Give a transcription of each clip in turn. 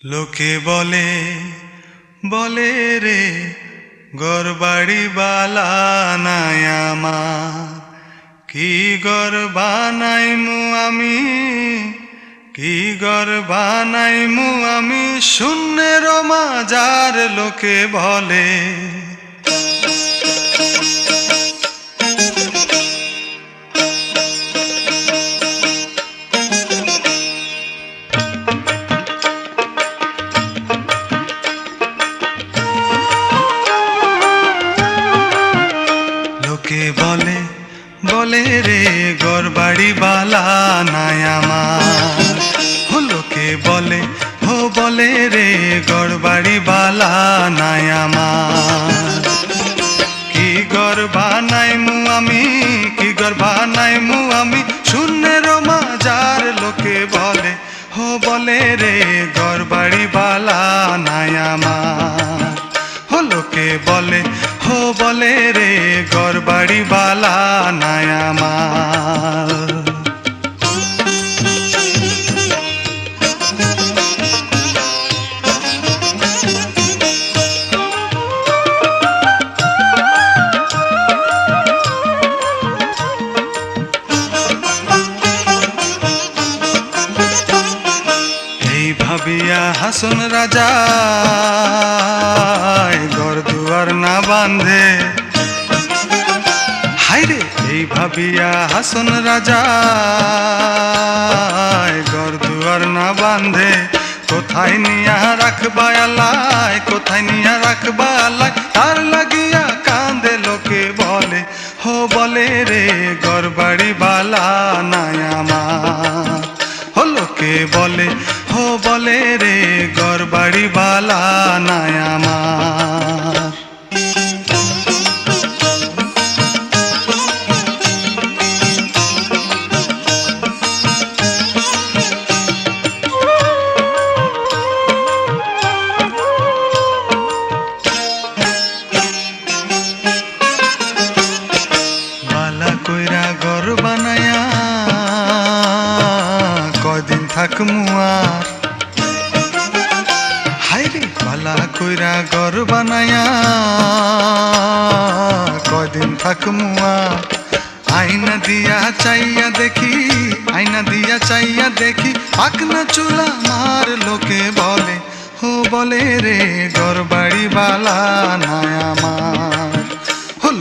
লোকে বলে বলে রে ঘরবাড়ি বালা নাই আমার, কি ঘর বানাইমু আমি, কি ঘর বানাইমু আমি শূন্যের মাজার লোকে বলে। লোকে বলে বলে রে ঘরবাড়ি বালা নাই আমার, লোকে বলে বলে রে ঘরবাড়ি বালা নাই আমার, কি ঘর বানাইমু আমি, কি ঘর বানাইমু আমি শূন্যের মাজার লোকে বলে বলে রে ঘরবাড়ি বালা নাই আমার, লোকে বলে বলে রে ঘরবাড়ি বালা নাই আমার। ভাবিয়া হাসন রাজা ঘর দুয়ার না বাঁধে, হায়রে এই ভাবিয়া হাসন রাজা ঘর দুয়ার না বাঁধে, কোথায় নিয়া রাখবা আল্লাহ, কোথায় নিয়া রাখবা আল্লাহ তার লাগিয়া কাঁদে লোকে বলে বলে রে ঘরবাড়ি বালা নাই আমার, লোকে বলে বলে রে ঘরবাড়ি বালা নাই আমার। বালা কইরা ঘর বানায়া কদিন থাকমু আর, হায়রে বালা কইরা ঘর বানায়া কদিন থাকমু আর, আয়না দিয়া চাইয়া দেখি, আয়না দিয়া চাইয়া দেখি পাকনা চুলা মার লোকে বলে বলে রে ঘরবাড়ি বালা নাই আমার,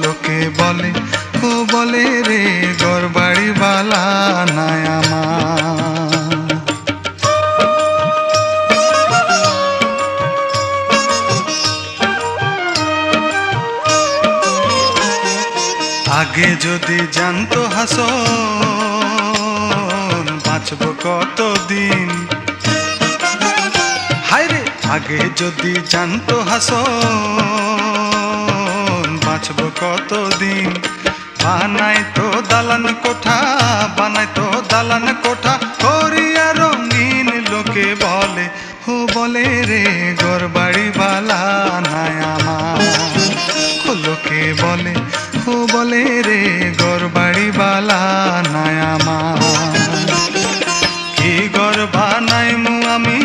লোকে বলে বলে রে ঘরবাড়ি বালা নাই আমার। আগে যদি জানতো হাসন বাঁচব কতদিন, হায়রে আগে যদি জানতো হাসন বাঁচব কতদিন, বানাইতো দালান কোঠা, বানাইতো দালান কোঠা করিয়া রঙিন লোকে বলে বলে রে ঘরবাড়ি বালা নাই আমার, লোকে বলে বলে রে ঘরবাড়ি বালা নাই আমার, কি ঘর বানাইমু আমি,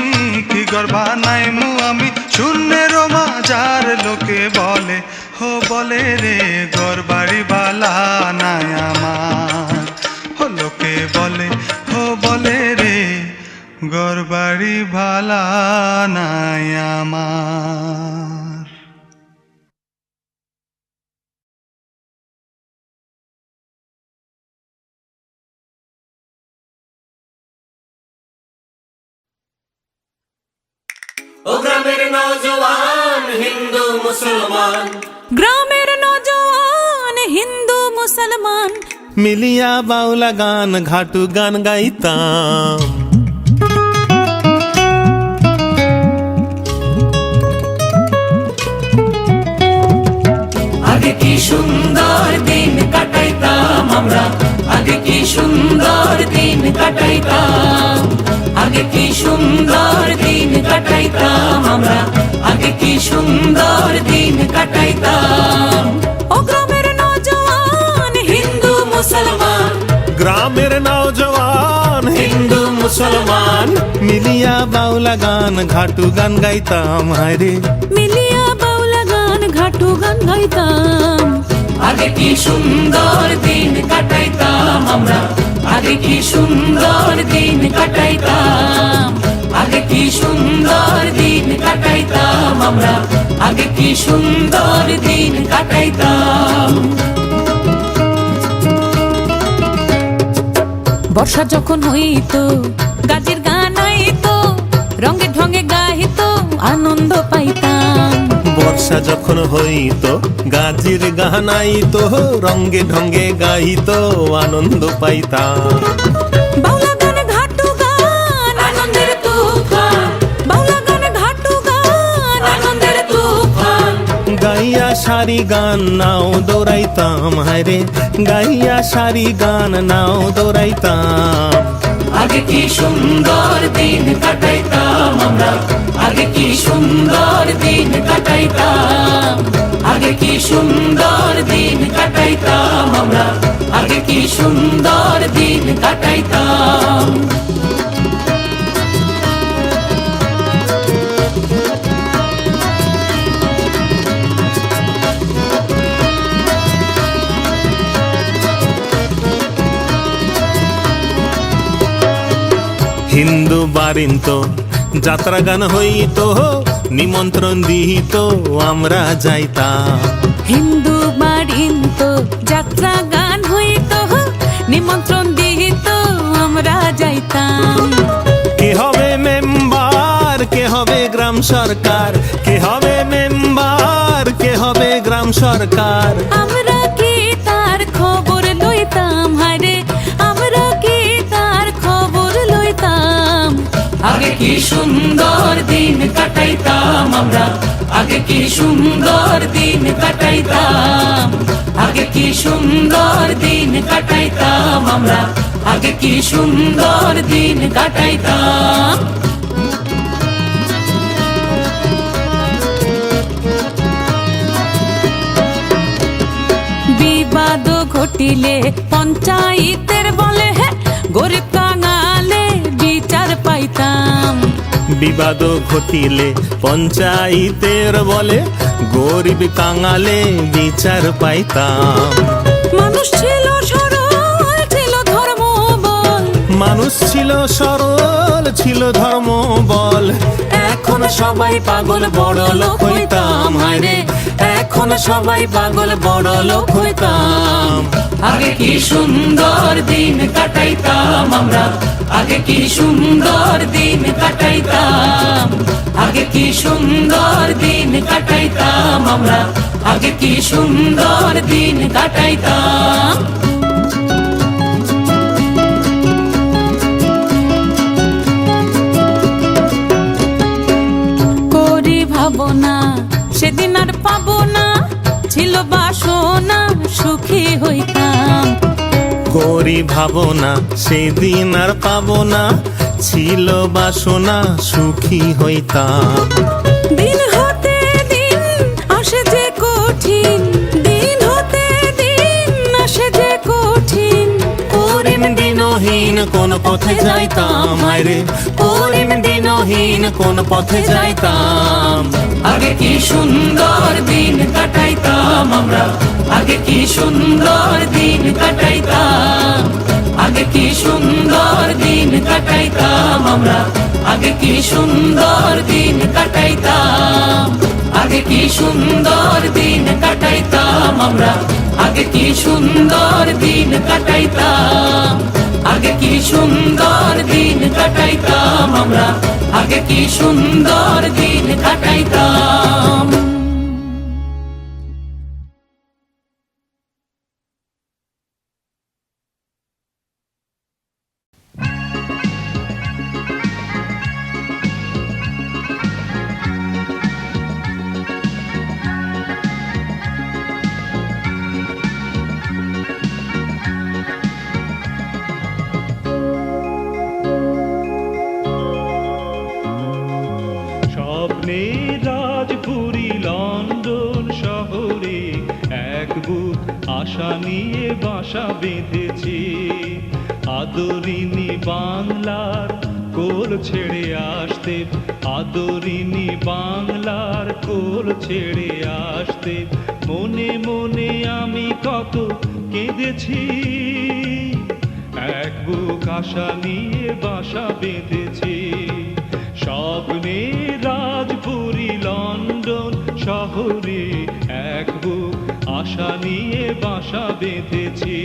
কি ঘর বানাইমু আমি শূন্যের মাজার লোকে বলে বলে রে ঘরবাড়ি বালা নাই আমার, লোকে বলে বলে রে ঘরবাড়ি বালা নাই আমার। ও গ্রামের নওজওয়ান হিন্দু মুসলমান, গ্রামের নওজওয়ান হিন্দু মুসলমান মিলিয়া বাউলা গান ঘাটু গান গাইতাম, আগে কি সুন্দর দিন কাটাইতাম আমরা, আগে কি সুন্দর দিন কাটাইতাম, আগে কি সুন্দর দিন কাটাইতাম আমরা, আগে কি সুন্দর দিন কাটাইতাম। ও গ্রামের নওজওয়ান হিন্দু মুসলমান, গ্রামের নওজওয়ান হিন্দু মুসলমান মিলিয়া বাউলা গান ঘাটু গান গাইতাম হায়রে মিলিয়া বাউলা গান ঘাটু গান গাইতাম আগে কি সুন্দর দিন কাটাইতাম আমরা আগে কি সুন্দর দিন কাটাইতাম আগে কি সুন্দর দিন কাটাইতাম আমরা আগে কি সুন্দর দিন কাটাইতাম বর্ষা যখন হইতো গাজের গান আইতো রঙে ঢঙে গাইতো আনন্দ পাইতাম বর্ষা যখন হইতো গাজির গান আইতো রঙ্গে ঢঙ্গে গাইতো আনন্দ পাইতাম বাউলা গান ঘাটু গান আনন্দের তুফান বাউলা গান ঘাটু গান আনন্দের তুফান গাইয়া সারি গান নাও দৌড়াইতাম হায়রে গাইয়া সারি গান নাও দৌড়াইতাম আগে কি সুন্দর দিন কাটাইতাম আমরা আগে কি সুন্দর দিন কাটাইতাম আগে কি সুন্দর দিন কাটাইতাম আমরা আগে কি সুন্দর দিন কাটাইতাম হিন্দু বারিন্ত যাত্রা গান হইতো নিমন্ত্রণ দিত আমরা যাইতাম হিন্দু বাড়িন্ত যাত্রা গান হইতো নিমন্ত্রণ দিত আমরা যাইতাম কে হবে মেম্বার কে হবে গ্রাম সরকার কে হবে মেম্বার কে হবে গ্রাম সরকার আমরা কি তার খবর লইতাম হায়রে আমরা কি তার খবর লইতাম আগে কি সুন্দর দিন কাটাইতাম আমরা আগে কি সুন্দর দিন কাটাইতাম আগে কি সুন্দর দিন কাটাইতাম আমরা আগে কি সুন্দর দিন কাটাইতাম বিবাদ ঘটিলে পঞ্চায়েতের বলে গরিব কাঙালে বিচার পাইতাম বিবাদ ঘটিলে পঞ্চায়েতের বলে গরিব কাঙালে বিচার পাইতাম মানুষ ছিল সরল ছিল ধর্ম বল মানুষ ছিল সরল ছিল ধর্ম বল এখন সবাই পাগল বড় লোক হইতাম হায়রে এখন সবাই পাগল বড় লোক হইতাম আগে কি সুন্দর দিন কাটাইতাম আমরা আগে কি সুন্দর দিন কাটাইতাম আগে কি সুন্দর দিন কাটাইতাম আমরা আগে কি সুন্দর দিন কাটাইতাম করি ভাবনা সেদিন আর পাবো না ছিল বাসনা সুখী হইতাম করি ভাবনা সেদিন আর পাবো না ছিল বাসনা সুখী হইতাম দিন হতে দিন আসে যে কঠিন দিন হতে দিন আসে যে কঠিন করিম দিনহীন কোন পথে যাইতাম হায়রে করিম দিনহীন কোন পথে যাইতাম আগে কি সুন্দর দিন কাটাইতাম আমরা আগে কি সুন্দর দিন কাটাইতাম আগে কি সুন্দর দিন কাটাইতাম আমরা আগে কি সুন্দর দিন কাটাইতাম আগে কি সুন্দর দিন কাটাইতাম আমরা আগে কি সুন্দর দিন কাটাইতাম আগে কি সুন্দর দিন কাটাইতাম আমরা আগে কি সুন্দর দিন কাটাইতাম স্বপ্নের রাজপুরী লন্ডন শহরে এক বুক আশা নিয়ে বাসা বেঁধেছে আদরিনী বাংলার কোল ছেড়ে আসতে, আদরিনী বাংলার কোল ছেড়ে আসতে। মনে মনে আমি কত কেঁদেছি, এক বুক আশা নিয়ে বাসা বেঁধেছি। স্বপ্নে রাজপুরী লন্ডন শহরে, এক বুক আশা নিয়ে বাসা বেঁধেছি।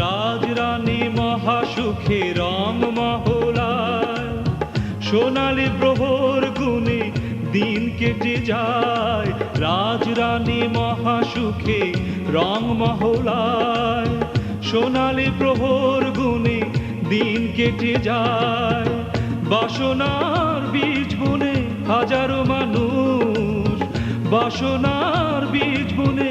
রাজরানী মহাসুখে রং মহলায়, সোনালি প্রহর গুনে দিন কেটে যায়। রাজরানী মহাসুখে রং মহলায়, সোনালি প্রহর গুনে দিন কেটে যায়। বাসনার বীজ বুনে হাজারো মানুষ, বাসনার বীজ বুনে